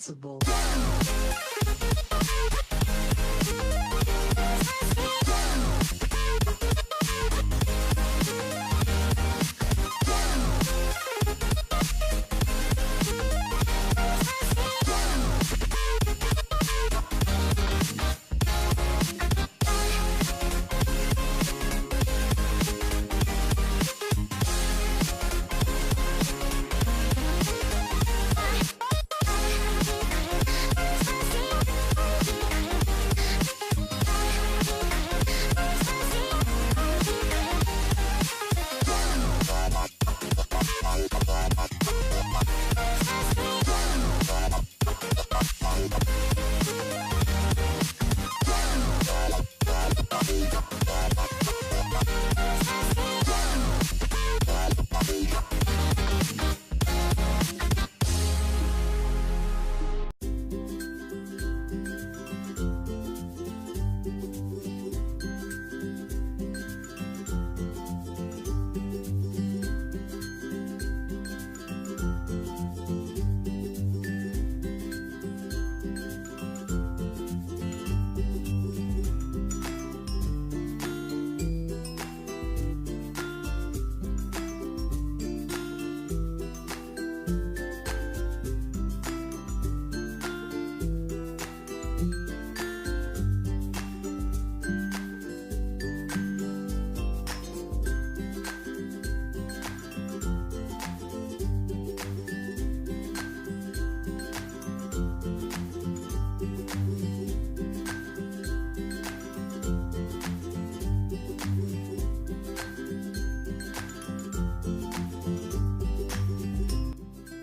responsible.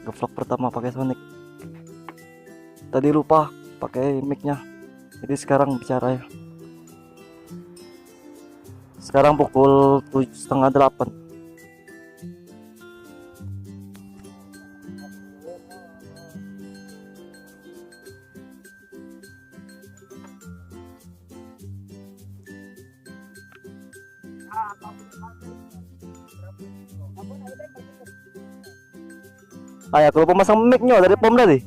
Ngevlog pertama pakai Sonic. Tadi lupa pakai mic-nya. Jadi sekarang bicara ya. Sekarang pukul 7:30. Ayah, aku lupa pasang mic-nya dari pom tadi.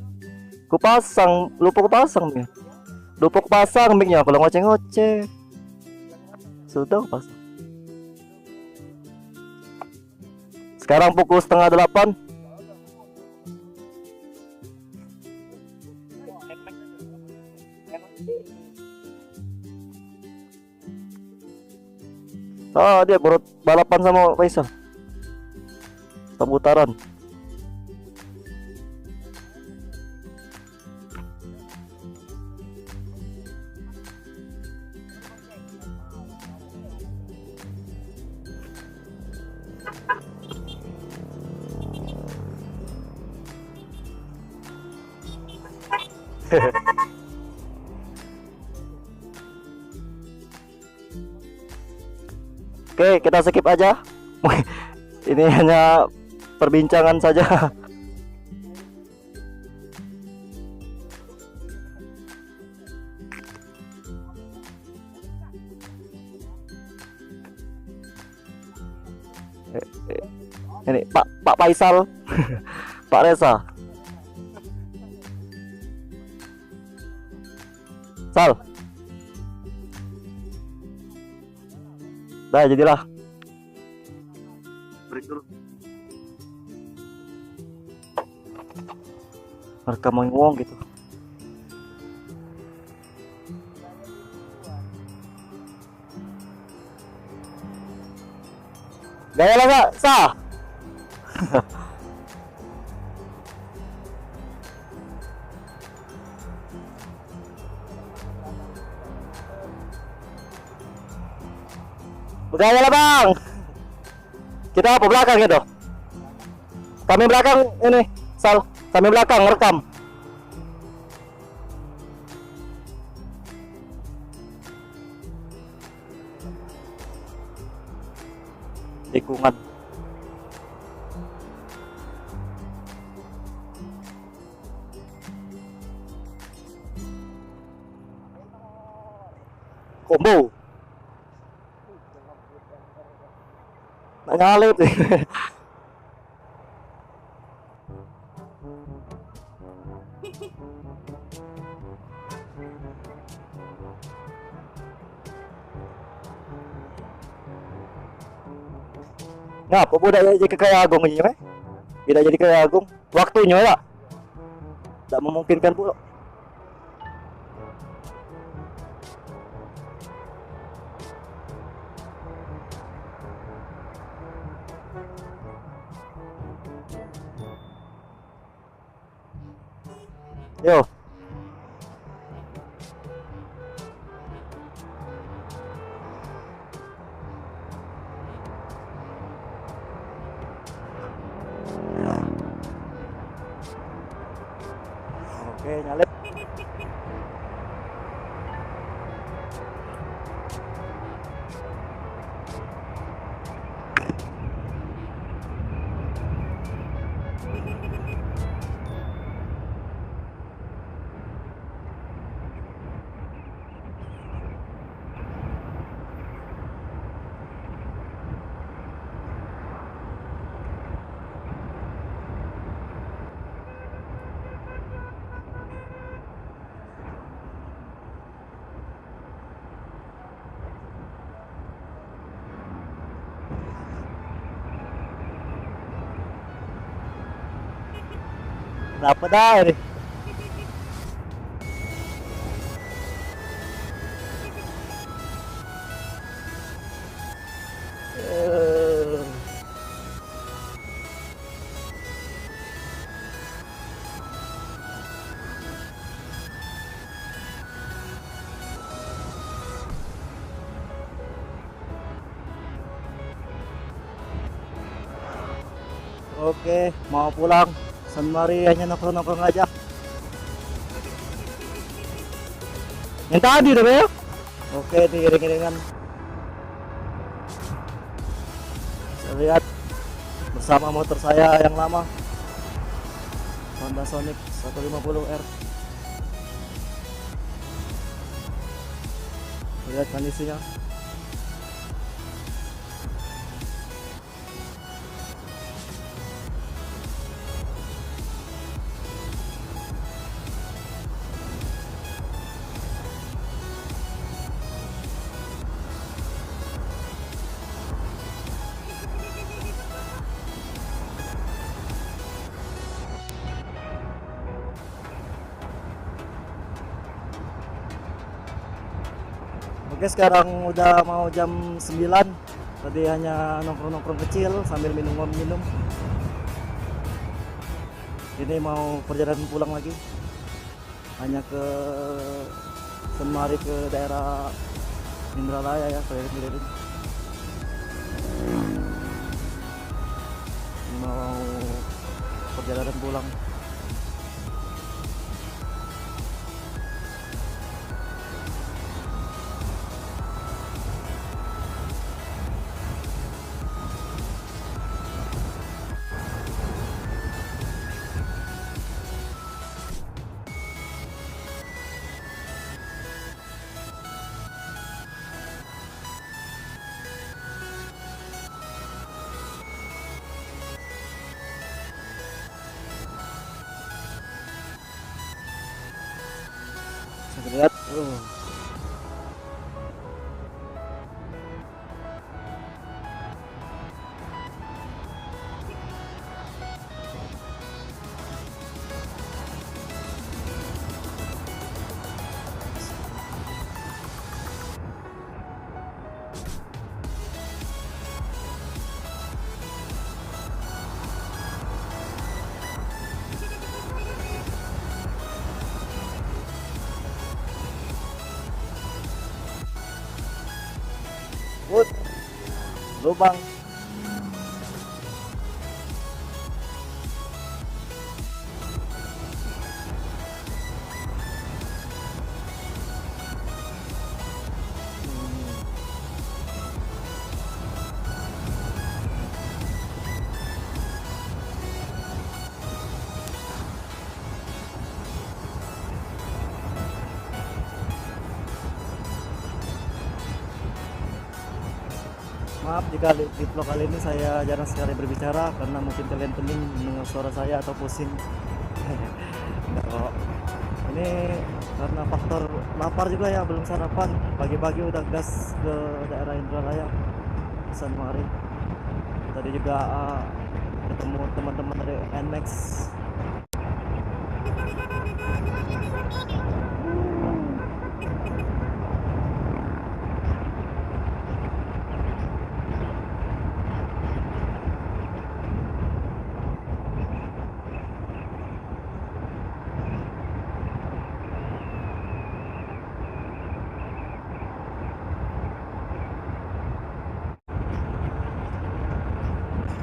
Lupa kupasang mic-nya. Lupa kupasang mic-nya, kalau ngoceh-ngoceh. Sudah aku pasang. Sekarang pukul 7:30. Ah, dia baru balapan sama Faisal. Pemutaran. Oke, kita skip aja. Ini hanya perbincangan saja. Ini Pak Faisal, Pak Reza. Sal. Dah jadilah. Break dulu. Mereka mau ngomong gitu. Gaya lah Kak, sah. Gaya lah Bang. Kita apa belakang gitu. Kami belakang ini, Sal. Kami belakang rekam. Tikungan. Combo. Ngalit. Ngapa budak jadi kayak Agung ini meh? Tidak jadi kayak Agung. Waktunya lah. Tidak memungkinkan pula. Yo. Oke, nyalip. Kenapa dah ini? Eh, Oke, mau pulang. Sembari hanya nongkrong-nongkrong aja. Yang tadi udah ya? Oke, diiring-iringan. Saya lihat bersama motor saya yang lama, Honda Sonic 150R. Lihat kondisinya. Oke, sekarang udah mau jam 9. Tadi hanya nongkrong-nongkrong kecil sambil minum-minum. Ini mau perjalanan pulang lagi. Hanya ke Semari, ke daerah Indralaya ya, keliling-keliling. Ini mau perjalanan pulang. Bisa lihat, Wood, lubang. Maaf jika di vlog kali ini saya jarang sekali berbicara karena mungkin kalian pening mendengar suara saya atau pusing. Kalau ini karena faktor lapar juga ya, belum sarapan. Pagi-pagi udah gas ke daerah Indralaya pesan mari. Tadi juga ketemu teman-teman dari NMAX.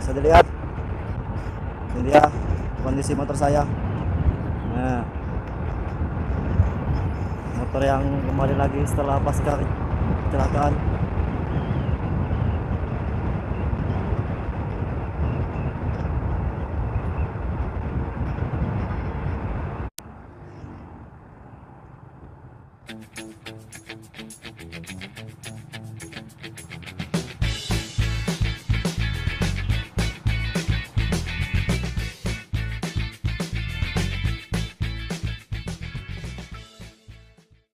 Bisa dilihat ini dia kondisi motor saya. Nah, motor yang kembali lagi setelah pasca kecelakaan.